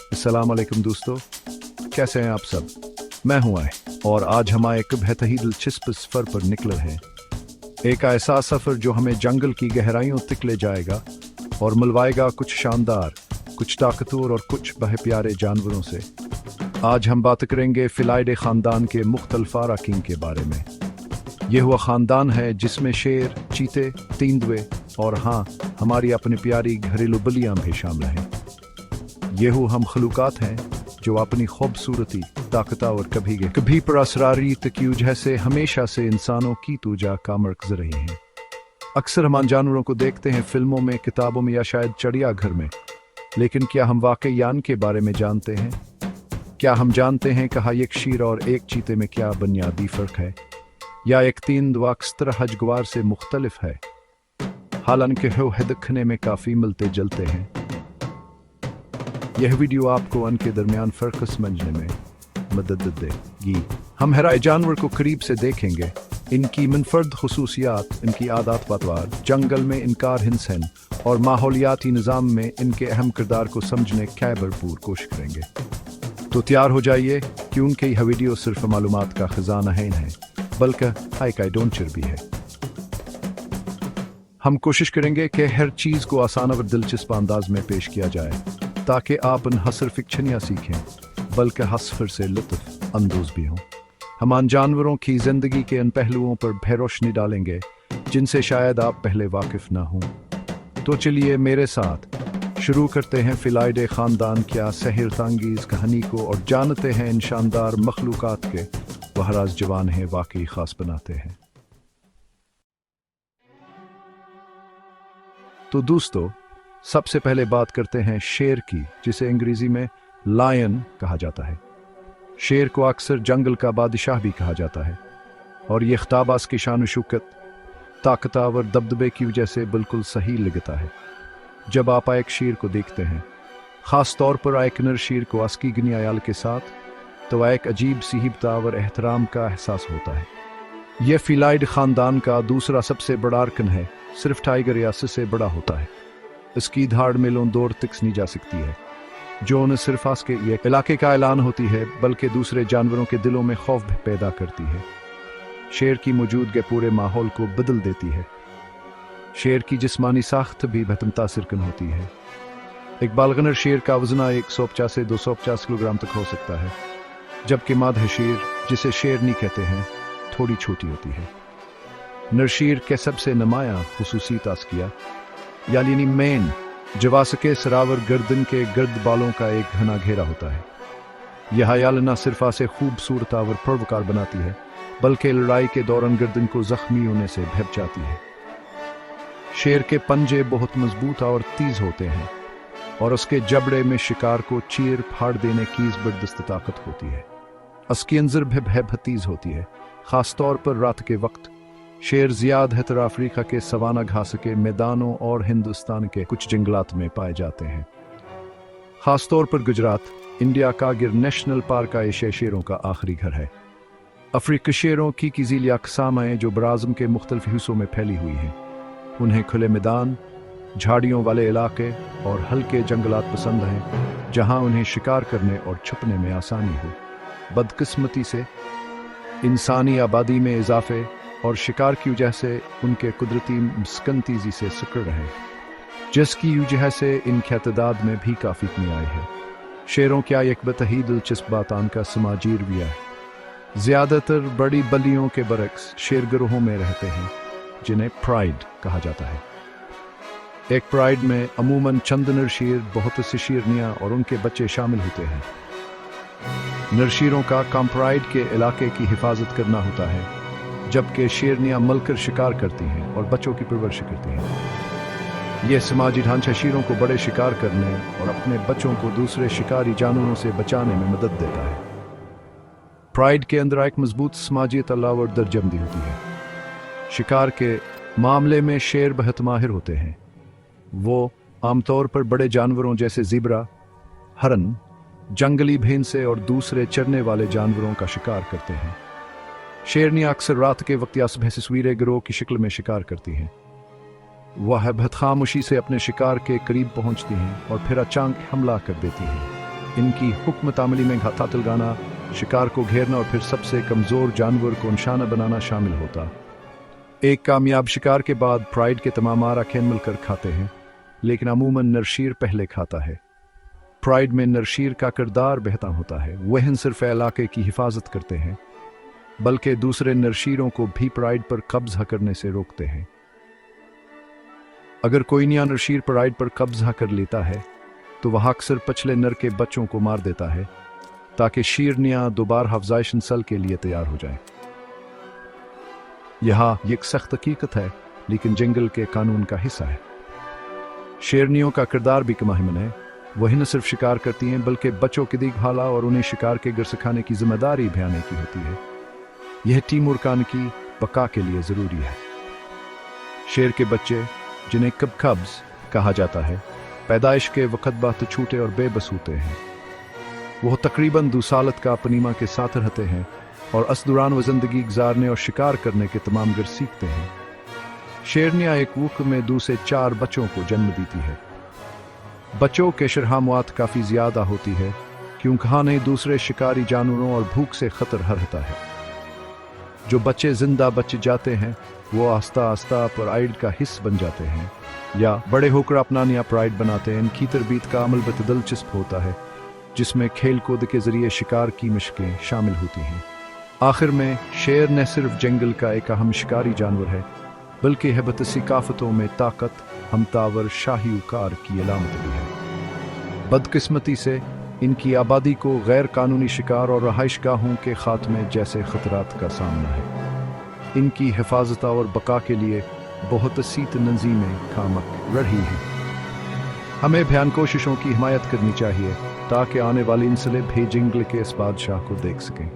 अस्सलाम वालेकुम दोस्तों, कैसे हैं आप सब। मैं हूं आए और आज हम एक बहुत ही दिलचस्प सफर पर निकले हैं। एक ऐसा सफर जो हमें जंगल की गहराइयों तक ले जाएगा और मिलवाएगा कुछ शानदार, कुछ ताकतवर और कुछ बहुत प्यारे जानवरों से। आज हम बात करेंगे फिलाइडे खानदान के मुख्तलिफ अरकान के बारे में। यह हुआ खानदान है जिसमें शेर, चीते, तेंदुए और हाँ, हमारी अपनी प्यारी घरेलू बिल्लियां भी शामिल हैं। ये हम खलूकात हैं जो अपनी खूबसूरती, ताकत और कभी परअसरारियत की वजह से हमेशा से इंसानों की तवज्जो का मरकज रही हैं। अक्सर हम जानवरों को देखते हैं फिल्मों में, किताबों में या शायद चिड़ियाघर में, लेकिन क्या हम वाकई इनके बारे में जानते हैं? क्या हम जानते हैं कि एक शेर और एक चीते में क्या बुनियादी फ़र्क है, या एक तेंदुआ किस तरह अजगवार से मुख्तलिफ है, हालांकि वो दिखने में काफ़ी मिलते जुलते हैं। यह वीडियो आपको उनके दरमियान फ़र्क समझने में मदद देगी। हम हर जानवर को करीब से देखेंगे, इनकी मुनफरद खुसूसियात, इनकी आदत वातवार, जंगल में इनका हिंसन और माहौलियाती निज़ाम में इनके अहम किरदार को समझने की भरपूर कोशिश करेंगे। तो तैयार हो जाइए, क्योंकि यह वीडियो सिर्फ मालूमात का खजाना है नहीं, बल्कि एक एडवेंचर भी है। हम कोशिश करेंगे कि हर चीज़ को आसान और दिलचस्प अंदाज में पेश किया जाए, ताकि आप इन हसर फिक्शन या सीखें, बल्कि हसफर से लुत्फ अंदोज भी हों। हम इन जानवरों की ज़िंदगी के इन पहलुओं पर भी रोशनी डालेंगे जिनसे शायद आप पहले वाकिफ ना हों। तो चलिए मेरे साथ शुरू करते हैं फिलाइडे ख़ानदान क्या सहरतंगेज़ कहानी को और जानते हैं इन शानदार मखलूक़ात के वहराज जवान हैं वाकई ख़ास बनाते हैं। तो दोस्तों, सबसे पहले बात करते हैं शेर की, जिसे अंग्रेजी में लायन कहा जाता है। शेर को अक्सर जंगल का बादशाह भी कहा जाता है और ये खिताब उसकी शान शौकत, ताकतवर दबदबे की वजह से बिल्कुल सही लगता है। जब आप एक शेर को देखते हैं, ख़ास तौर पर एक नर शेर को उसकी गनियाल के साथ, तो एक अजीब सी हिब्बत और एहतराम का एहसास होता है। यह फिलाइड ख़ानदान का दूसरा सबसे बड़ा अरकान है, सिर्फ टाइगर या से बड़ा होता है। इसकी धाड़ मीलों दूर तक नहीं जा सकती है, जो न सिर्फ उसके ये इलाके का ऐलान होती है, बल्कि दूसरे जानवरों के दिलों में खौफ भी पैदा करती है। शेर की मौजूदगी पूरे माहौल को बदल देती है। शेर की जिस्मानी साख्त भी बहुत मुतासिरकन होती है। एक बालगनर शेर का वजन 150 से 250 किलोग्राम तक हो सकता है, जबकि मादा शेर, जिसे शेरनी कहते हैं, थोड़ी छोटी होती है। नर शेर के सबसे नुमायां खुसूसियत आस्किया यानी मेन जवास के सरावर गर्दन के गर्द बालों का एक घना घेरा होता है। यह याल न सिर्फ आसे खूबसूरत और पर्वकार बनाती है, बल्कि लड़ाई के दौरान गर्दन को जख्मी होने से बचाती है। शेर के पंजे बहुत मजबूत और तेज होते हैं और उसके जबड़े में शिकार को चीर फाड़ देने की जबरदस्त ताकत होती है। उसकी अंजर भी तेज होती है, खास तौर पर रात के वक्त। शेर ज़्यादातर अफ्रीका के सवाना घास के मैदानों और हिंदुस्तान के कुछ जंगलात में पाए जाते हैं। ख़ास तौर पर गुजरात, इंडिया का गिर नेशनल पार्क का एशियाई शेरों का आखिरी घर है। अफ्रीकी शेरों की ज़िली अक़साम हैं जो बराज़म के मुख्तलिफ हिस्सों में फैली हुई हैं। उन्हें खुले मैदान, झाड़ियों वाले इलाके और हल्के जंगलात पसंद हैं, जहाँ उन्हें शिकार करने और छुपने में आसानी हो। बदकिस्मती से इंसानी आबादी में इजाफे और शिकार की वजह से उनके कुदरती मुस्कनतीजी से सिकुड़ रहे, जिसकी वजह से इनके तादाद में भी काफ़ी कमी आई है। शेरों क्या एक बतही दिलचस्प बात का समाजी रवैया है। ज़्यादातर बड़ी बलियों के बरक्स शेर गिरोहों में रहते हैं, जिन्हें प्राइड कहा जाता है। एक प्राइड में अमूमन चंद नर शेर, बहुत सी शेरनियाँ और उनके बच्चे शामिल होते हैं। नर शेरों का काम प्राइड के इलाके की हिफाजत करना होता है, जबकि शेरनियां मिलकर शिकार करती हैं और बच्चों की परवरिश करती हैं। यह समाजी ढांचा शेरों को बड़े शिकार करने और अपने बच्चों को दूसरे शिकारी जानवरों से बचाने में मदद देता है। प्राइड के अंदर एक मजबूत समाजी तलावर दर्जमंदी होती है। शिकार के मामले में शेर बहुत माहिर होते हैं। वो आमतौर पर बड़े जानवरों जैसे ज़ीब्रा, हरन, जंगली भैंसे और दूसरे चरने वाले जानवरों का शिकार करते हैं। शेरनियां अक्सर रात के वक्त या सुबह से सवेरे गिरोह की शक्ल में शिकार करती हैं। वह बदखामोशी से अपने शिकार के करीब पहुंचती हैं और फिर अचानक हमला कर देती हैं। इनकी हुक्मत अमली में घात लगाना, शिकार को घेरना और फिर सबसे कमज़ोर जानवर को निशाना बनाना शामिल होता। एक कामयाब शिकार के बाद प्राइड के तमाम अरकान मिलकर खाते हैं, लेकिन अमूमन नरशीर पहले खाता है। प्राइड में नरशीर का किरदार बेहतर होता है। वह न सिर्फ इलाके की हिफाजत करते हैं बल्कि दूसरे नरशीरों को भी प्राइड पर कब्जा करने से रोकते हैं। अगर कोई नया नरशीर प्राइड पर कब्जा कर लेता है तो वह अक्सर पिछले नर के बच्चों को मार देता है ताकि शेरनियां दोबारा अफजाइश नस्ल के लिए तैयार हो जाएं। यह एक सख्त हकीकत है, लेकिन जंगल के कानून का हिस्सा है। शेरनियों का किरदार भी कमाहिमन है। वही न सिर्फ शिकार करती हैं बल्कि बच्चों की देखभाल और उन्हें शिकार के घर सिखाने की जिम्मेदारी भी आने की होती है। यह टीम उर्कान की बका के लिए जरूरी है। शेर के बच्चे, जिन्हें कब्ज कहा जाता है, पैदाइश के वक्त बहुत छूटे और बेबस होते हैं। वह तकरीबन 2 साल का अपनीमा के साथ रहते हैं और इस दौरान वह जिंदगी गुजारने और शिकार करने के तमाम गर सीखते हैं। शेरनियां एक वक्त में 2 से 4 बच्चों को जन्म देती है। बच्चों के शरहामुआत काफ़ी ज़्यादा होती है क्योंकि खाने दूसरे शिकारी जानवरों और भूख से खतर रहता है। जो बच्चे जिंदा बच जाते हैं वो आस्ता आस्ता प्राइड का हिस्सा बन जाते हैं या बड़े होकर अपना नया प्राइड बनाते हैं। इनकी तरबीत का अमल बहुत दिलचस्प होता है, जिसमें खेल कूद के जरिए शिकार की मशकें शामिल होती हैं। आखिर में शेर न सिर्फ जंगल का एक अहम शिकारी जानवर है बल्कि हैबत सिकाफतों में ताकत, हमतावर, शाही उकार की अलामत भी है। बदकिस्मती से इनकी आबादी को गैर कानूनी शिकार और रहाइशगाहों के खात्मे जैसे खतरात का सामना है। इनकी हिफाजत और बका के लिए बहुत सी तंजीमें काम रही हैं। हमें भयान कोशिशों की हिमायत करनी चाहिए ताकि आने वाली नस्लें भी जंगल के इस बादशाह को देख सकें।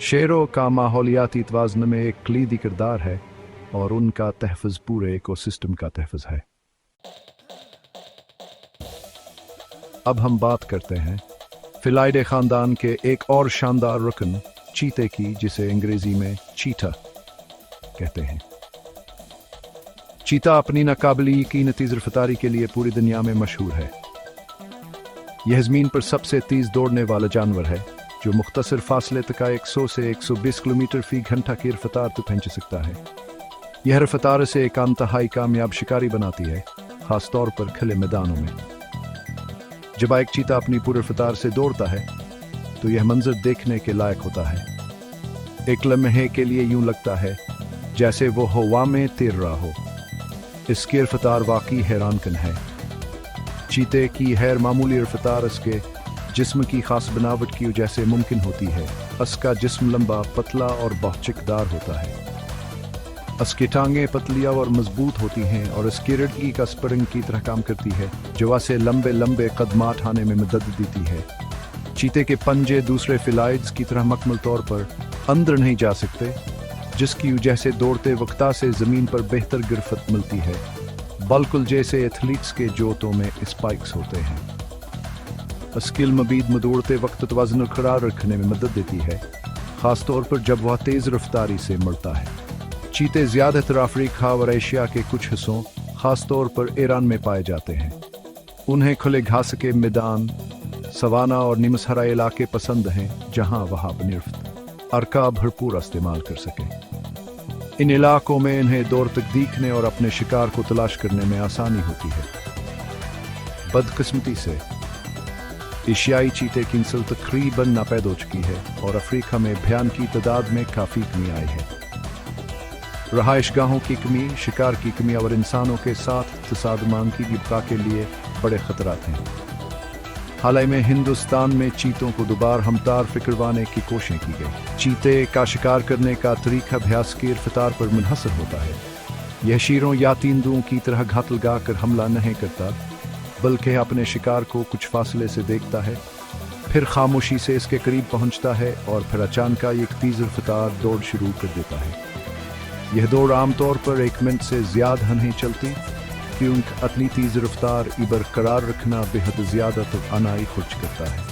शेरों का माहौलियाती तवाज़ुन में एक कलीदी किरदार है और उनका तहफ़्फ़ुज़ पूरे इकोसिस्टम का तहफ़्फ़ुज़ है। अब हम बात करते हैं फिलाइडे ख़ानदान के एक और शानदार रुकन चीते की, जिसे अंग्रेज़ी में चीता कहते हैं। चीता अपनी नाकाबिल यकीन तेज़ रफ्तारी के लिए पूरी दुनिया में मशहूर है। यह ज़मीन पर सबसे तेज़ दौड़ने वाला जानवर है जो मुख्तसर फासले तक 100 से 120 किलोमीटर फी घंटा की रफ्तार तक पहुंच सकता है। यह रफ्तार से एक इंतहाई कामयाब शिकारी बनाती है, खास तौर पर खुले मैदानों में। जब एक चीता अपनी पूरी रफ्तार से दौड़ता है तो यह मंजर देखने के लायक होता है। एक लम्हे के लिए यूं लगता है जैसे वो हवा में तैर रहा हो। इसकी रफ्तार वाकई हैरानकुन है। चीते की गैर मामूली रफ्तार इसके जिस्म की खास बनावट की वजह से मुमकिन होती है। इसका जिस्म लंबा, पतला और बहुत चिकदार होता है। इसकी टांगें पतलियाँ और मजबूत होती हैं और इसकी रीढ़ का स्प्रिंग की तरह काम करती है जो इसे लंबे लंबे कदम उठाने में मदद देती है। चीते के पंजे दूसरे फिलाइड्स की तरह मुकम्मल तौर पर अंदर नहीं जा सकते, जिसकी वजह से दौड़ते वक्त से ज़मीन पर बेहतर गिरफ्त मिलती है, बिल्कुल जैसे एथलीट्स के जोतों में स्पाइक्स होते हैं। स्किल मबीद में दौड़ते वक्त तवाज़ुन बरकरार रखने में मदद देती है, ख़ास तौर पर जब वह तेज़ रफ्तारी से मरता है। चीते ज़्यादातर अफ्रीका और एशिया के कुछ हिस्सों, ख़ास तौर पर ईरान में पाए जाते हैं। उन्हें खुले घास के मैदान, सवाना और निमसहरा इलाके पसंद हैं जहाँ वह बनिर्फ्त अरका भरपूर इस्तेमाल कर सकें। इन इलाकों में इन्हें दौड़ तक देखने और अपने शिकार को तलाश करने में आसानी होती है। बदकिस्मती से एशियाई चीते की नस्ल तकरीबन नापैद हो चुकी है और अफ्रीका में भयान की तादाद में काफ़ी कमी आई है। रहाइशगाहों की कमी, शिकार की कमी और इंसानों के साथ तसादुमान की बका के लिए बड़े खतरात हैं। हाल ही में हिंदुस्तान में चीतों को दोबारा हमतार फिक्रवाने की कोशिश की गई। चीते का शिकार करने का तरीका अभ्यास की रफ्तार पर मुनहसर होता है। यह शेरों या तींदुओं की तरह घात लगा कर हमला नहीं करता, बल्कि अपने शिकार को कुछ फासले से देखता है, फिर खामोशी से इसके करीब पहुंचता है और फिर अचानक एक तेज रफ्तार दौड़ शुरू कर देता है। यह दौड़ आमतौर पर 1 मिनट से ज़्यादा नहीं चलती, क्योंकि अपनी तेज रफ्तार बरकरार रखना बेहद ज़्यादा तवानाई खर्च करता है।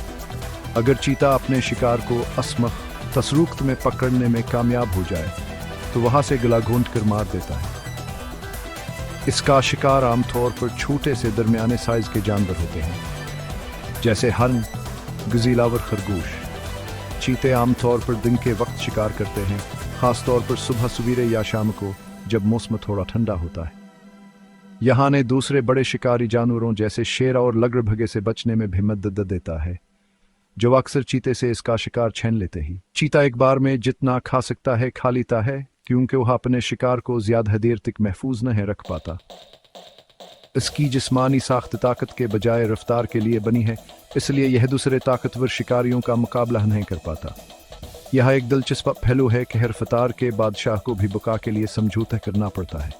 अगर चीता अपने शिकार को असमख तसरुख्त में पकड़ने में कामयाब हो जाए तो वहाँ से गला घोंट कर मार देता है। इसका शिकार आमतौर पर छोटे से दरमियाने साइज के जानवर होते हैं, जैसे हरन, गजीलावर खरगोश। चीते आमतौर पर दिन के वक्त शिकार करते हैं, खासतौर पर सुबह सवेरे या शाम को जब मौसम थोड़ा ठंडा होता है। यहाँ ने दूसरे बड़े शिकारी जानवरों जैसे शेर और लगड़भगे से बचने में भी मदद देता है, जो अक्सर चीते से इसका शिकार छीन लेते ही। चीता एक बार में जितना खा सकता है खा लेता है, क्योंकि वह अपने शिकार को ज्यादा देर तक महफूज नहीं रख पाता। इसकी जिस्मानी साख्त ताकत के बजाय रफ्तार के लिए बनी है, इसलिए यह दूसरे ताकतवर शिकारियों का मुकाबला नहीं कर पाता। यह एक दिलचस्प पहलू है कि हर फतार के बादशाह को भी बका के लिए समझौता करना पड़ता है।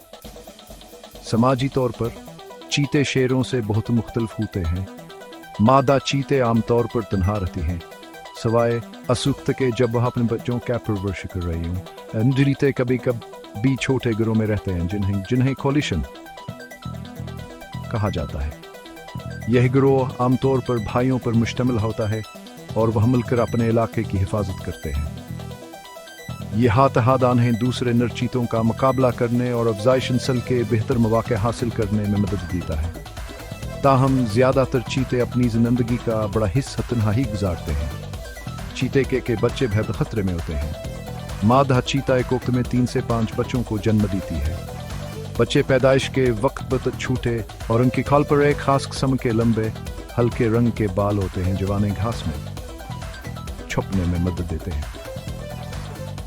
समाजी तौर पर चीते शेरों से बहुत मुख्तलिफ होते हैं। मादा चीते आमतौर पर तन्हा रहती हैं, सवाए असुख्त के जब वह अपने बच्चों का परवरिश कर रही हूँ। चीते कभी कभी छोटे गिरोह में रहते हैं, जिन्हें कोलिशन कहा जाता है। यह गिरोह आमतौर पर भाइयों पर मुश्तमिल होता है और वह मिलकर अपने इलाके की हिफाजत करते हैं। यह हाथादान है दूसरे नर चीतों का मुकाबला करने और अफजाइश नस्ल के बेहतर मौके हासिल करने में मदद देता है। ताहम ज़्यादातर चीते अपनी जिंदगी का बड़ा हिस्सा तन्हा ही गुजारते हैं। चीते के बच्चे बेहद खतरे में होते हैं। मादा चीता एक वक्त में 3 से 5 बच्चों को जन्म देती है। बच्चे पैदाइश के वक्त बहुत छोटे और उनकी खाल पर एक खास किस्म के लंबे हल्के रंग के बाल होते हैं, जवाने घास में छुपने में मदद देते हैं।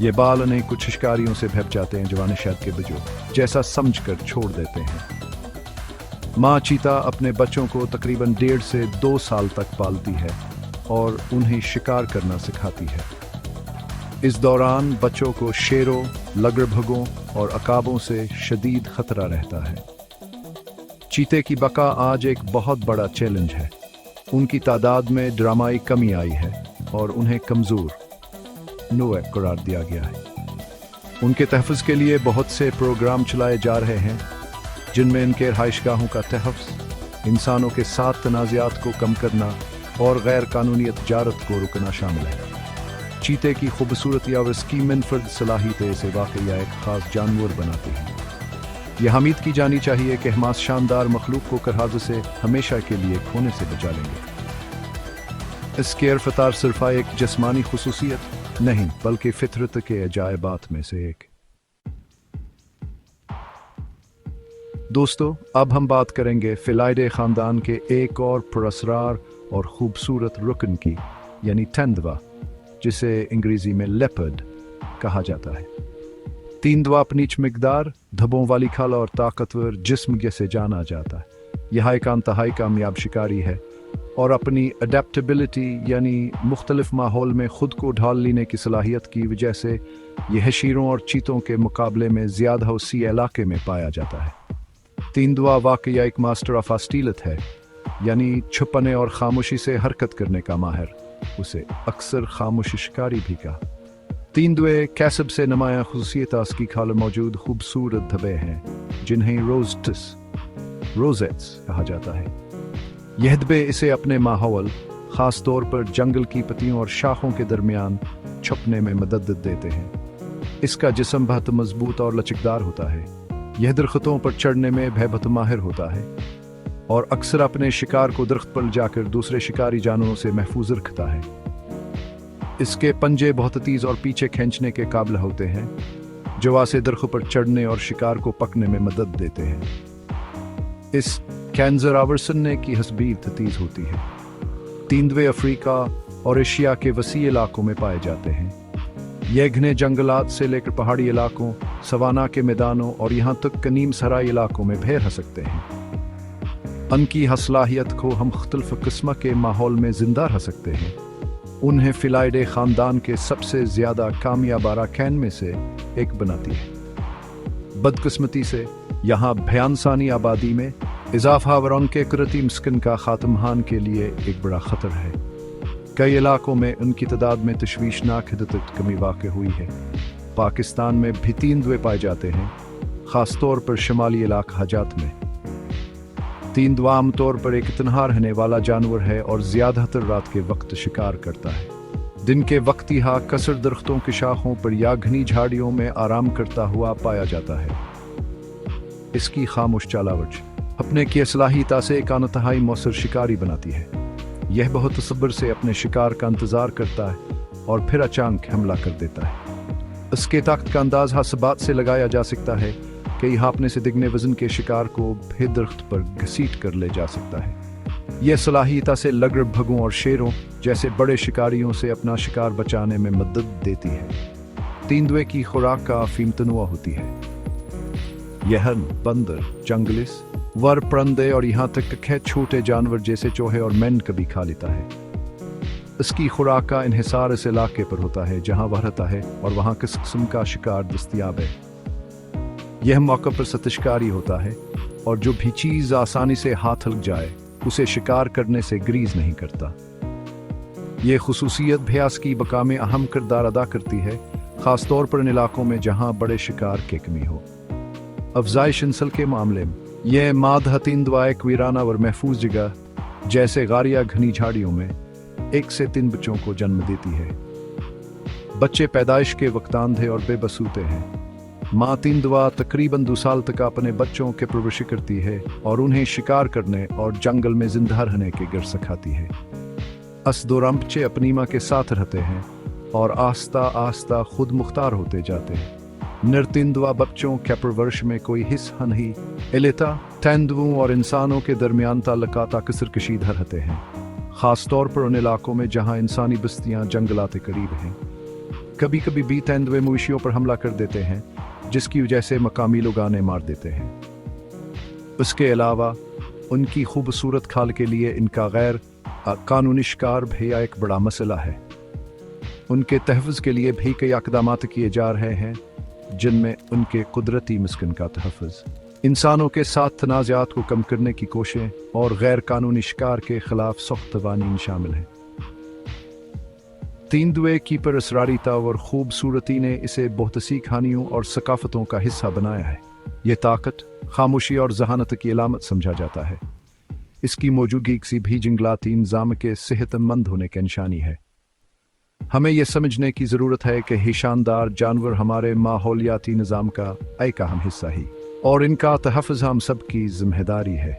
ये बाल उन्हें कुछ शिकारियों से भग जाते हैं, जवाने शायद के बजो जैसा समझकर छोड़ देते हैं। माँ चीता अपने बच्चों को तकरीबन 1.5 से 2 साल तक पालती है और उन्हें शिकार करना सिखाती है। इस दौरान बच्चों को शेरों, लगड़भगों और अकाबों से शदीद खतरा रहता है। चीते की बका आज एक बहुत बड़ा चैलेंज है। उनकी तादाद में ड्रामाई कमी आई है और उन्हें कमज़ोर नोए करार दिया गया है। उनके तहफ़्फ़ुज़ के लिए बहुत से प्रोग्राम चलाए जा रहे हैं, जिनमें इनके रहायशगाहों का तहफ़्फ़ुज़, इंसानों के साथ तनाज़ात को कम करना और गैर कानूनी तजारत को रुकना शामिल है। चीते की खूबसूरती और इसकी मुनफरद सलाहियतें इसे वाकई एक ख़ास जानवर बनाती हैं। यह उम्मीद की जानी चाहिए कि हम शानदार मखलूक को करहाज़ से हमेशा के लिए खोने से बचा लेंगे। इसके रफ्तार सिर्फ एक जिस्मानी खुसूसियत नहीं, बल्कि फितरत के अजायबात में से एक। दोस्तों, अब हम बात करेंगे फिलाइडे ख़ानदान के एक और पुरअसरार और ख़ूबसूरत रुकन की, यानी तेंदुआ, जिसे अंग्रेजी में लेपर्ड कहा जाता है। तेंदुआ अपनी चमकदार धब्बों वाली खाल और ताकतवर जिस्म से जाना जाता है। यह एक इंतहाई कामयाब शिकारी है और अपनी अडेप्टेबिलिटी यानी मुख्तलिफ माहौल में खुद को ढाल लेने की सलाहियत की वजह से यह शेरों और चीतों के मुकाबले में ज़्यादा उसी इलाके में पाया जाता है। तेंदुआ वाकई एक मास्टर ऑफ अस्टीलत है, यानी छुपने और खामोशी से हरकत करने का माहिर। उसे अक्सर खामोश शिकारी भी कहा। तेंदुए कैसब से नुमाया खुसूसियत उसकी खाल मौजूद खूबसूरत धब्बे हैं, जिन्हें रोजेट्स कहा जाता है। यह धब्बे इसे अपने माहौल, खास तौर पर जंगल की पत्तियों और शाखों के दरमियान छुपने में मदद देते हैं। इसका जिस्म बहुत मजबूत और लचकदार होता है। यह दरख्तों पर चढ़ने में बहुत माहिर होता है और अक्सर अपने शिकार को दरख्त पर जाकर दूसरे शिकारी जानवरों से महफूज रखता है। इसके पंजे बहुत तेज और पीछे खींचने के काबिल होते हैं, जो उसे दरख्त पर चढ़ने और शिकार को पकड़ने में मदद देते हैं। इस कैंजर आवर्सने की हस्बी तेज होती है। तेंदुए अफ्रीका और एशिया के वसी इलाकों में पाए जाते हैं। यह घने जंगलात से लेकर पहाड़ी इलाकों, सवाना के मैदानों और यहाँ तक कनीम सराई इलाकों में भी रह सकते हैं। उनकी हसलाहियत को हम मुख्तलिफ किस्म के माहौल में जिंदा रह सकते हैं। उन्हें फिलाइडे ख़ानदान के सबसे ज़्यादा कामयाब अरकान में से एक बनाती है। बदकिस्मती से यहाँ भयानसानी आबादी में इजाफा और उनके कुदरती मस्कन का खात्महान के लिए एक बड़ा ख़तरा है। कई इलाकों में उनकी तादाद में तशवीशनाक हद तक कमी वाक़ हुई है। पाकिस्तान में भी तेंदुए पाए जाते हैं, ख़ास तौर पर शुमाली इलाका हजात में। तेंदुआ आमतौर पर एक तन्हा रहने वाला जानवर है और ज़्यादातर रात के वक्त शिकार करता है। दिन के वक्त यह कसर दरख्तों की शाखों पर या घनी झाड़ियों में आराम करता हुआ पाया जाता है। इसकी खामोश चालावट अपने की सलाहियत से एक अनतहाई मौसर शिकारी बनाती है। यह बहुत सब्र से अपने शिकार का इंतजार करता है और फिर अचानक हमला कर देता है। इसके ताकत का अंदाजा इस बात से लगाया जा सकता है कि यह अपने से दिगने वजन के शिकार को भी दरख्त पर घसीट कर ले जा सकता है। यह सलाहियत से लगभगों और शेरों जैसे बड़े शिकारियों से अपना शिकार बचाने में मदद देती है। तेंदुए की खुराक का अफीम तनुआ होती है। यह बंदर, जंगलिस, वर, परंदे और यहाँ तक कि छोटे जानवर जैसे चूहे और मेंढक भी खा लेता है। इसकी खुराक का इन्हिसार इस इलाके पर होता है जहाँ वह रहता है और वहाँ किस किस्म का शिकार दस्तयाब है। यह मौके पर सतशिकारी होता है और जो भी चीज़ आसानी से हाथ लग जाए उसे शिकार करने से ग्रीज नहीं करता। यह खुसूसियत भ्यास की बका में अहम किरदार अदा करती है, खासतौर पर इन इलाकों में जहाँ बड़े शिकार की कमी हो। अफजाइश नस्ल के मामले में यह मादा तेंदुआ एक वीराना और महफूज जगह जैसे गार या घनी झाड़ियों में 1 से 3 बच्चों को जन्म देती है। बच्चे पैदाइश के वक्त आंधे और बेबस होते हैं। माँ तेंदुआ तकरीबन 2 साल तक अपने बच्चों के परवरिश करती है और उन्हें शिकार करने और जंगल में जिंदा रहने के गर सिखाती है। इस दौरान बच्चे अपनी माँ के साथ रहते हैं और आस्ता आस्ता खुद मुख्तार होते जाते हैं। नर तेंदुआ बच्चों के परवरिश में कोई हिस्सा नहीं लेता। तेंदुओं और इंसानों के दरमियान ताल्लुकात अक्सर कशीदा रहते हैं, खासतौर पर उन इलाकों में जहाँ इंसानी बस्तियाँ जंगलात के करीब हैं। कभी कभी भी तेंदुए मवेशियों पर हमला कर देते हैं जिसकी वजह से मकामी लोग आने मार देते हैं। इसके अलावा उनकी खूबसूरत खाल के लिए इनका गैर कानूनी शिकार भी एक बड़ा मसला है। उनके तहफ़्फ़ुज़ के लिए भी कई इक़दाम किए जा रहे हैं जिनमें उनके कुदरती मस्कन का तहफ़्फ़ुज़, इंसानों के साथ तनाज़ात को कम करने की कोशिशें और गैर कानूनी शिकार के खिलाफ सख्त कवानीन शामिल हैं। तेंदुए की परअसरारिता और खूबसूरती ने इसे बहुत सी कहानियों और सकाफ़तों का हिस्सा बनाया है। ये ताकत, खामोशी और जहानत की अलामत समझा जाता है। इसकी मौजूदगी किसी भी जंगलाती निज़ाम के सेहतमंद होने की निशानी है। हमें यह समझने की ज़रूरत है कि ये शानदार जानवर हमारे माहौलियाती निज़ाम का एक अहम हिस्सा ही और इनका तहफ़्फ़ुज़ हम सबकी जिम्मेदारी है।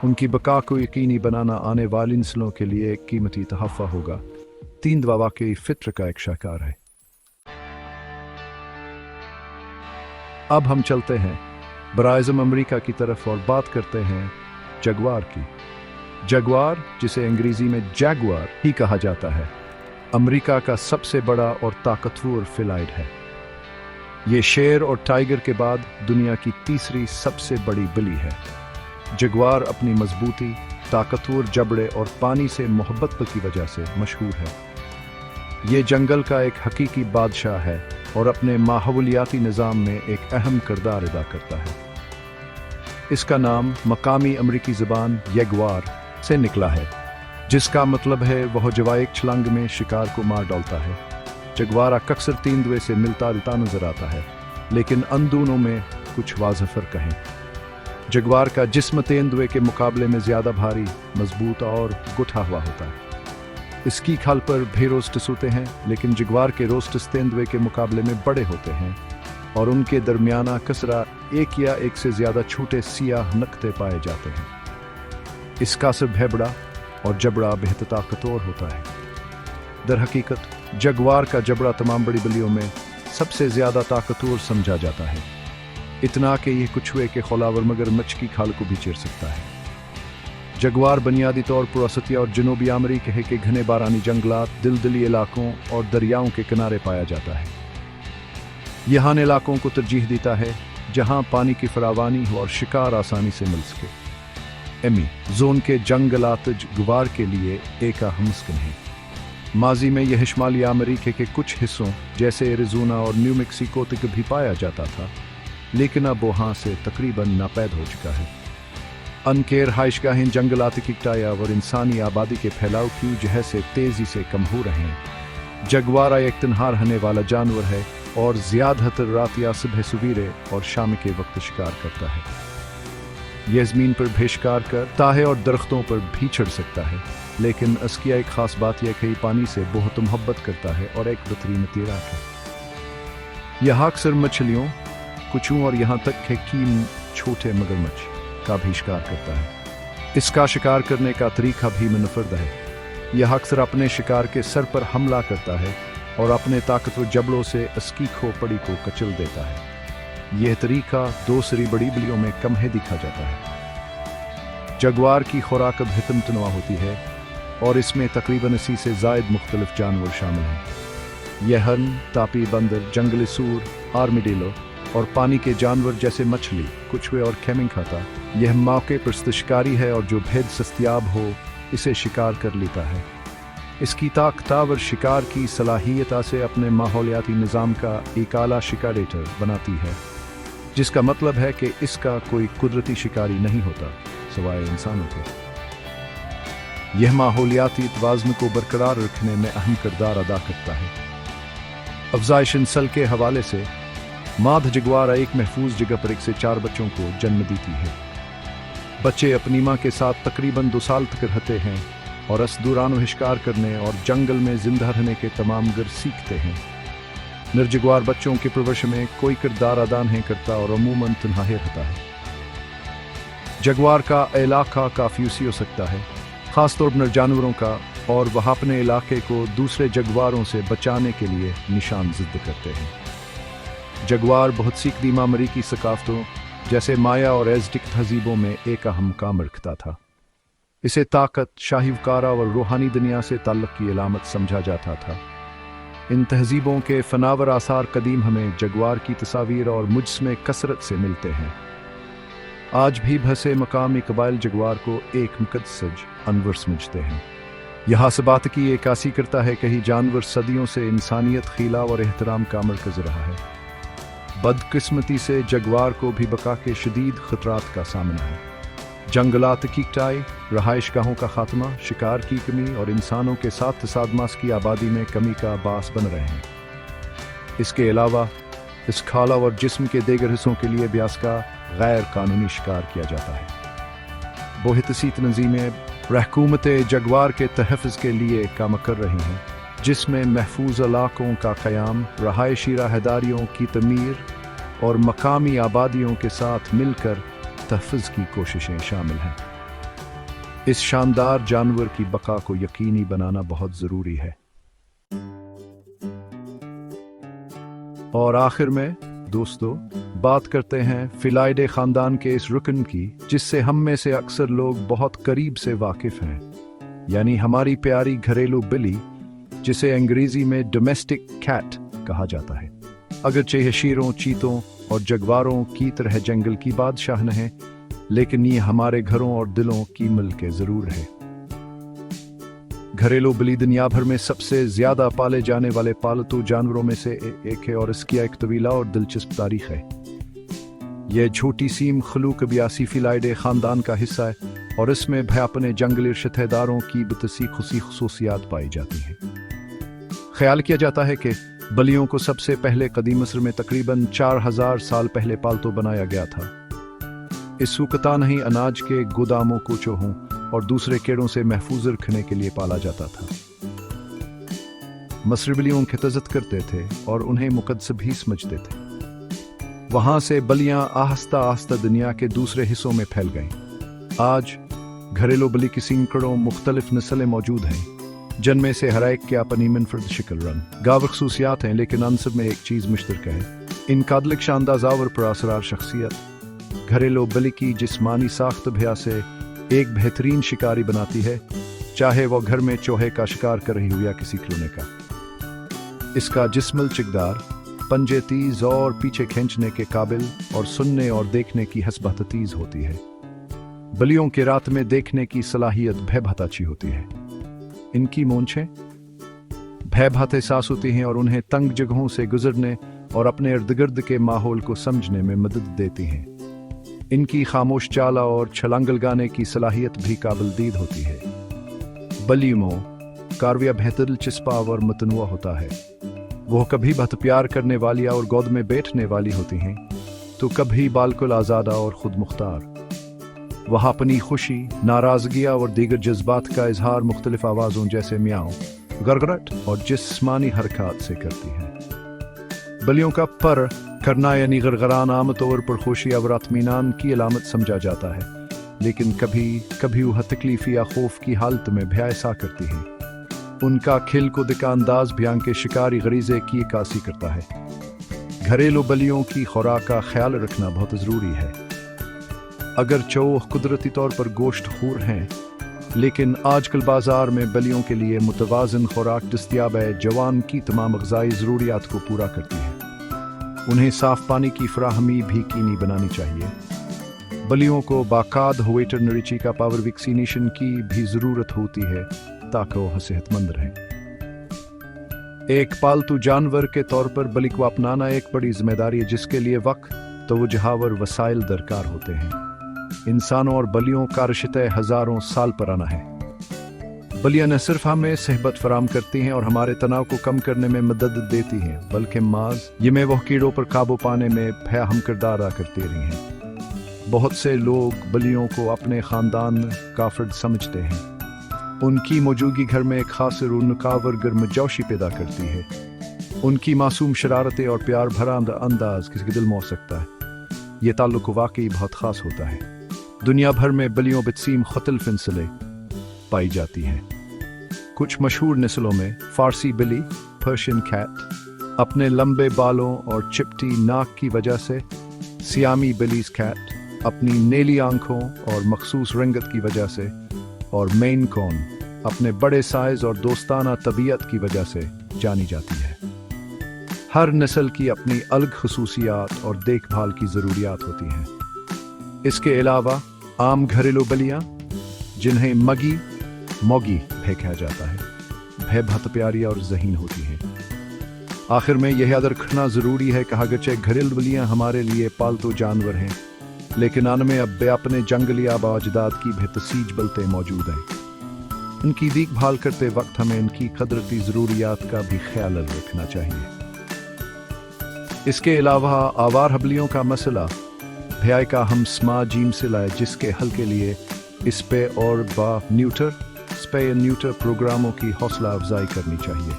उनकी बका को यकीनी बनाना आने वाली नस्लों के लिए एक कीमती तोहफ़ा होगा। तेंदुआ वाकई फित्र का एक शाहकार है। अब हम चलते हैं बराज़म अमेरिका की तरफ और बात करते हैं जगुआर की। जगुआर, जिसे अंग्रेजी में जैगुआर ही कहा जाता है, अमेरिका का सबसे बड़ा और ताकतवर फेलाइड है। ये शेर और टाइगर के बाद दुनिया की तीसरी सबसे बड़ी बिल्ली है। जगुआर अपनी मजबूती, ताकतवर जबड़े और पानी से मोहब्बत की वजह से मशहूर है। ये जंगल का एक हकीकी बादशाह है और अपने माहौलियाती निज़ाम में एक अहम किरदार अदा करता है। इसका नाम मकामी अमरीकी ज़बान यगुआर से निकला है, जिसका मतलब है वह जवाइक छलांग में शिकार को मार डालता है। जगुआर अक्सर तेंदुए से मिलता जुलता नजर आता है, लेकिन उन दोनों में कुछ वाज़ेह फ़र्क है। जगुआर का जिस्म तेंदुए के मुकाबले में ज़्यादा भारी, मजबूत और गुठा हुआ होता है। इसकी खाल पर भी रोस्टस होते हैं, लेकिन जगुआर के रोस्टस तेंदुए के मुकाबले में बड़े होते हैं और उनके दरमियाना कसरा एक या एक से ज़्यादा छोटे सियाह नक्ते पाए जाते हैं। इसका सिर भेबड़ा और जबड़ा बेहद ताकतवर होता है। दर हकीकत जगुआर का जबड़ा तमाम बड़ी बिल्लियों में सबसे ज़्यादा ताकतवर समझा जाता है, इतना कि यह कछुए के खौलावर मगरमच्छ की खाल को भी चीर सकता है। जगुआर बुनियादी तौर पर वसतिया और जनूबी अमेरिका के घने बारानी जंगलात, दलदली इलाकों और दरियाओं के किनारे पाया जाता है। यह उन इलाकों को तरजीह देता है जहां पानी की फरावानी हो और शिकार आसानी से मिल सके। एमी जोन के जंगलात जगुआर के लिए एक अहम मस्कन है। माजी में यह शुमाली अमेरिका के कुछ हिस्सों जैसे एरिज़ोना और न्यू मैक्सिको तक भी पाया जाता था, लेकिन अब वहाँ से तकरीबन नापैद हो चुका है। अनके रहाइशगाहें जंगलात की कटाई और इंसानी आबादी के फैलाव की वजह से तेज़ी से कम हो रहे हैं। जगुआर एक तन्हा रहने वाला जानवर है और ज़्यादातर रात या सुबह सवेरे और शाम के वक्त शिकार करता है। यह ज़मीन पर भी शिकार करता है और दरख्तों पर भी चढ़ सकता है, लेकिन इसकी एक ख़ास बात यह कि पानी से बहुत मोहब्बत करता है और एक बेहतरीन तैराक है। यह अक्सर मछलियों, कछुओं और यहाँ तक कि छोटे मगरमच्छ का भी शिकार करता है। इसका शिकार करने का तरीका भी मुनफरद है। यह अक्सर अपने शिकार के सर पर हमला करता है और अपने ताकतवर जबड़ों से इसकी खोपड़ी को कुचल देता है। यह तरीका दूसरी बड़ी बिल्लियों में कम ही देखा जाता है। जगुआर की खुराक बेतनतनुआ होती है और इसमें तकरीबन 80 से ज़ायद मुख्तलिफ जानवर शामिल हैं। यह हरन, तापी बंदर, जंगली सूर, आर्मिडिलो और पानी के जानवर जैसे मछली, कछुए और खेमिंग खाता। यह मौके पर शिकारी है और जो भेद दस्तयाब हो इसे शिकार कर लेता है। इसकी ताकतवर शिकार की सलाहियत से अपने माहौलियाती निज़ाम का एक आला शिकारेटर बनाती है, जिसका मतलब है कि इसका कोई कुदरती शिकारी नहीं होता सिवाय इंसानों के। यह माहौलियाती तवाज़ुन को बरकरार रखने में अहम किरदार अदा करता है। अफ़ज़ाइश नस्ल के हवाले से मादा जगुआर एक महफूज जगह पर 1 से 4 बच्चों को जन्म देती है। बच्चे अपनी माँ के साथ तकरीबन 2 साल तक रहते हैं और इस दौरान शिकार करने और जंगल में जिंदा रहने के तमाम गर सीखते हैं। नर जगुआर बच्चों के परवरिश में कोई किरदार अदा नहीं करता और अमूमन तन्हा ही रहता है। जगुआर का इलाका काफ़ी वसी हो सकता है, ख़ासतौर पर नर जानवरों का, और वह अपने इलाके को दूसरे जगुआरों से बचाने के लिए निशान ज़िद्द करते हैं। जगुआर बहुत सी कदीम अमरीकी सकाफ़तों जैसे माया और एज़टेक तहज़ीबों में एक अहम काम रखता था। इसे ताकत, शाहीवकारा और रूहानी दुनिया से ताल्लुक़ की अलामत समझा जाता था। इन तहज़ीबों के फनावर आसार कदीम हमें जगुआर की तस्वीर और मुजस्मे कसरत से मिलते हैं। आज भी भसे मकामी कबाइल जगुआर को एक मुक़द्दस अनवर समझते हैं। यहाँ से बात की अक्कासी करता है कि जानवर सदियों से इंसानियत, खिला और एहतराम का मरकज़ रहा है। बदकिस्मती से जगुआर को भी बका के शदीद खतरात का सामना है। जंगलात की कटाई, रहाइश गाहों का खात्मा, शिकार की कमी और इंसानों के साथ तसादमास की आबादी में कमी का बास बन रहे हैं। इसके अलावा इस खाला और जिस्म के दीगर हिस्सों के लिए ब्यास का गैर कानूनी शिकार किया जाता है। बहुत सी तंजीमें रहकूमत जगुआर के तहफ़्फ़ुज़ के लिए काम कर रही हैं, जिसमें महफूज इलाकों का क़याम, रहायशी राहदारियों की तमीर और मकामी आबादियों के साथ मिलकर तहफ़्फ़ुज़ की कोशिशें शामिल हैं। इस शानदार जानवर की बका को यकीनी बनाना बहुत ज़रूरी है। और आखिर में दोस्तों, बात करते हैं फिलाइडे ख़ानदान के इस रुकन की, जिससे हम में से अक्सर लोग बहुत करीब से वाकिफ़ हैं, यानी हमारी प्यारी घरेलू बिल्ली, जिसे अंग्रेजी में डोमेस्टिक कैट कहा जाता है। अगरचे यह शेरों, चीतों और जगुआरों की तरह जंगल की बादशाह न है, लेकिन ये हमारे घरों और दिलों की मिल्क ज़रूर है। घरेलू बिल्ली दुनिया भर में सबसे ज़्यादा पाले जाने वाले पालतू जानवरों में से एक है और इसकी एक तवीला और दिलचस्प तारीख है। यह छोटी सीम खलूक बियासी फिलाइडे ख़ानदान का हिस्सा है और इसमें भयापने जंगली रिश्तेदारों की बतसी खुशी खसूसियात पाई जाती हैं। ख्याल किया जाता है कि बलियों को सबसे पहले कदीम मिस्र में तकरीबन 4000 साल पहले पालतू बनाया गया था। इस सूकता नहीं अनाज के गोदामों को चूहों और दूसरे कीड़ों से महफूज रखने के लिए पाला जाता था। मिस्री बलियों की इज्जत करते थे और उन्हें मुकद्दस भी समझते थे। वहां से बलियां आहिस्ता आहिस्ता दुनिया के दूसरे हिस्सों में फैल गईं। आज घरेलू बली की सैकड़ों मुख्तलिफ नस्लें मौजूद हैं, जिनमें से हर एक के अपनी मुनफरद शिकल, रंग, गावर खसूसियात हैं, लेकिन अनसर में एक चीज़ मुश्तरक है। इन कादलिक शानदार जावर पर असरार शख्सियत घरेलू बली की जिस्मानी साख्त भया से एक बेहतरीन शिकारी बनाती है, चाहे वह घर में चूहे का शिकार कर रही हो या किसी खिलौने का। इसका जिस्म चिकदार, पंजे तेज और पीछे खींचने के काबिल और सुनने और देखने की हसबत तेज होती है। बलियों के रात में देखने की सलाहियत भयभताची होती है। इनकी मूंछें भयभत एहसास होती हैं और उन्हें तंग जगहों से गुजरने और अपने इर्द गिर्द के माहौल को समझने में मदद देती हैं। इनकी खामोश चाला और छलांग लगाने की सलाहियत भी काबिल-दीद होती है। बलियों कारविया बेहतर दिलचस्पा और मतनुआ होता है। वह कभी बहुत प्यार करने वाली और गोद में बैठने वाली होती हैं, तो कभी बालकुल आज़ादा और खुद मुख्तार। वह अपनी खुशी, नाराज़गी और दीगर जज्बात का इजहार मुख्तलिफ आवाज़ों जैसे म्याऊं, गरगरट और जिस्मानी हरकत से करती हैं। बलियों का पर کرنا یعنی غرغران عام طور پر خوشی اور اطمینان کی علامت سمجھا جاتا ہے، لیکن کبھی کبھی وہ تکلیف یا خوف کی حالت میں بھی ایسا کرتی ہیں۔ ان کا کھل کو دکھا انداز بیان کے شکاری غریزے کی عکاسی کرتا ہے۔ گھریلو بلیوں کی خوراک کا خیال رکھنا بہت ضروری ہے۔ اگرچہ وہ قدرتی طور پر گوشت خور ہیں، لیکن آج کل بازار میں بلیوں کے لیے متوازن خوراک دستیاب ہے، جوان کی تمام غذائی ضروریات کو پورا کرتی ہے۔ انہیں صاف پانی کی فراہمی بھی یقینی بنانی چاہیے۔ بلیوں کو باقاعدہ ویٹرنری چیک اپ اور ویکسینیشن کی بھی ضرورت ہوتی ہے تاکہ وہ صحت مند رہیں۔ ایک پالتو جانور کے طور پر بلی کو اپنانا ایک بڑی ذمہ داری ہے، جس کے لیے وقت، توجہ اور وسائل درکار ہوتے ہیں۔ انسانوں اور بلیوں کا رشتہ ہزاروں سال پرانا ہے۔ بلیاں نہ صرف ہمیں صحت فراہم کرتی ہیں اور ہمارے تناؤ کو کم کرنے میں مدد دیتی ہیں، بلکہ یہ میں وہ کیڑوں پر قابو پانے میں بھی اہم کردار ادا کرتی رہی ہیں۔ بہت سے لوگ بلیوں کو اپنے خاندان کا فرد سمجھتے ہیں۔ ان کی موجودگی گھر میں ایک خاص رونق اور گرمجوشی پیدا کرتی ہے۔ ان کی معصوم شرارتیں اور پیار بھرا انداز کسی کے دل میں ہو سکتا ہے۔ یہ تعلق واقعی بہت خاص ہوتا ہے۔ دنیا بھر میں بلیوں بتسیم مختلف نسلیں پائی جاتی ہیں۔ کچھ مشہور نسلوں میں فارسی بلی، پرشین کیٹ اپنے لمبے بالوں اور چپٹی ناک کی وجہ سے، سیامی بلیز کیٹ اپنی نیلی آنکھوں اور مخصوص رنگت کی وجہ سے، اور مین کون اپنے بڑے سائز اور دوستانہ طبیعت کی وجہ سے جانی جاتی ہے۔ ہر نسل کی اپنی الگ خصوصیات اور دیکھ بھال کی ضروریات ہوتی ہیں۔ اس کے علاوہ عام گھریلو بلیاں، جنہیں موگی بھی کہا جاتا ہے، بہت پیاری اور ذہین ہوتی ہیں۔ آخر میں یہ یاد رکھنا ضروری ہے کہ اگرچہ گھریلو بلیاں ہمارے لیے پالتو جانور ہیں، لیکن ان میں اب بھی اپنے جنگلی آبا اجداد کی بھی تسیج بلتے موجود ہیں۔ ان کی دیکھ بھال کرتے وقت ہمیں ان کی قدرتی ضروریات کا بھی خیال رکھنا چاہیے۔ اس کے علاوہ آوارہ بلیوں کا مسئلہ بھیائی کا ہم سما جیم سے لائے، جس کے حل کے لیے اسپے اور اسپے نیوٹر پروگراموں کی حوصلہ افزائی کرنی چاہیے۔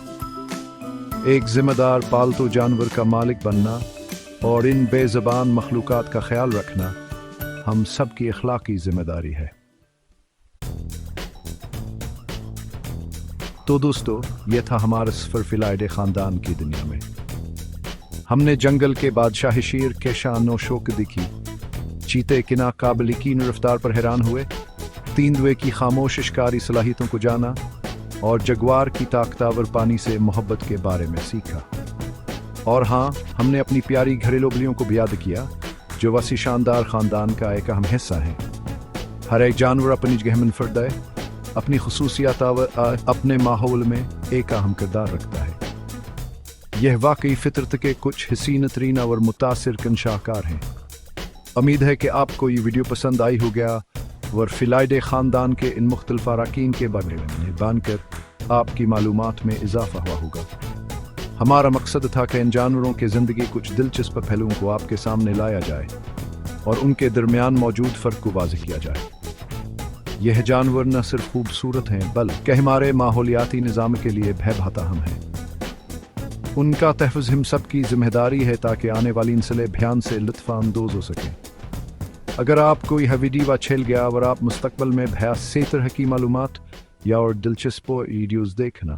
ایک ذمہ دار پالتو جانور کا مالک بننا اور ان بے زبان مخلوقات کا خیال رکھنا ہم سب کی اخلاقی ذمہ داری ہے۔ تو دوستو، یہ تھا ہمارا سفر فیلائیڈے خاندان کی دنیا میں۔ ہم نے جنگل کے بادشاہ شیر کے شان و شوکت دیکھی، چیتے کی ناقابل یقین رفتار پر حیران ہوئے، تیندوے کی خاموش شکاری صلاحیتوں کو جانا، اور جگوار کی طاقتور پانی سے محبت کے بارے میں سیکھا۔ اور ہاں، ہم نے اپنی پیاری گھریلو بلیوں کو بھی یاد کیا، جو وسیع شاندار خاندان کا ایک اہم حصہ ہیں۔ ہر ایک جانور اپنی جگہ منفرد ہے، اپنی خصوصیات اپنے ماحول میں ایک اہم کردار رکھتا ہے۔ یہ واقعی فطرت کے کچھ حسین ترین اور متاثر کن شاہکار ہیں۔ امید ہے کہ آپ کو یہ ویڈیو پسند آئی ہوگا اور فیلائیڈے خاندان کے ان مختلف اراکین کے بارے میں جان کر آپ کی معلومات میں اضافہ ہوا ہوگا۔ ہمارا مقصد تھا کہ ان جانوروں کے زندگی کچھ دلچسپ پہلوؤں کو آپ کے سامنے لایا جائے اور ان کے درمیان موجود فرق کو واضح کیا جائے۔ یہ جانور نہ صرف خوبصورت ہیں بلکہ ہمارے ماحولیاتی نظام کے لیے بہت اہم ہیں۔ ان کا تحفظ ہم سب کی ذمہ داری ہے تاکہ آنے والی نسلیں دھیان سے لطف اندوز ہو سکیں۔ اگر آپ کو یہ ویڈیو اچھا لگا اور آپ مستقبل میں بہت سی طرح کی معلومات یا اور دلچسپ ویڈیوز دیکھنا